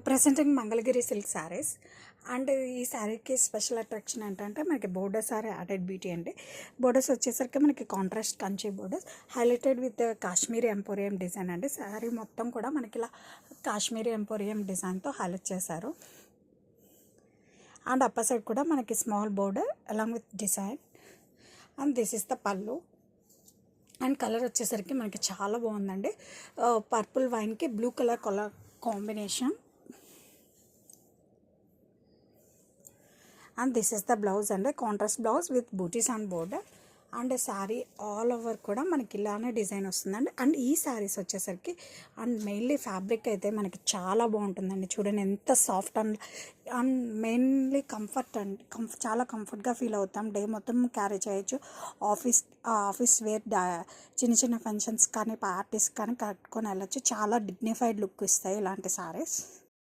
Presenting Mangalagiri silk saris. And ఈ శారీకి special attraction ఏంటంటే మనకి బోర్డర్స్ ఆర్ యాడెడ్ బ్యూటీ అండి. బోర్డర్స్ వచ్చేసరికి మనకి contrast Kanchi borders highlighted with Kashmiri emporium design అండి. శారీ మొత్తం కూడా మనకి ఇలా కాశ్మీరీ ఎంపోరియం డిజైన్తో హైలైట్ చేశారు. అండ్ అప్పర్ సైడ్ కూడా మనకి small border along with design. And this is the pallu. And colour వచ్చేసరికి మనకి చాలా బాగుందండి. పర్పుల్ వైన్కి blue colour combination. And this is the blouse అండి, contrast blouse with booties and border. And sari all over కూడా మనకి ఇలానే డిజైన్ వస్తుందండి. అండ్ ఈ శారీస్ వచ్చేసరికి అండ్ మెయిన్లీ ఫ్యాబ్రిక్ అయితే మనకి చాలా బాగుంటుందండి. చూడండి ఎంత సాఫ్ట్ అండ్ మెయిన్లీ కంఫర్ట్ అండి. చాలా కంఫర్ట్గా ఫీల్ అవుతాం. డే మొత్తం క్యారీ చేయొచ్చు. ఆఫీస్ వేర్ చిన్న చిన్న ఫంక్షన్స్ కానీ పార్టీస్ కానీ కట్టుకొని వెళ్ళచ్చు. చాలా డిగ్నిఫైడ్ లుక్ ఇస్తాయి ఇలాంటి శారీస్.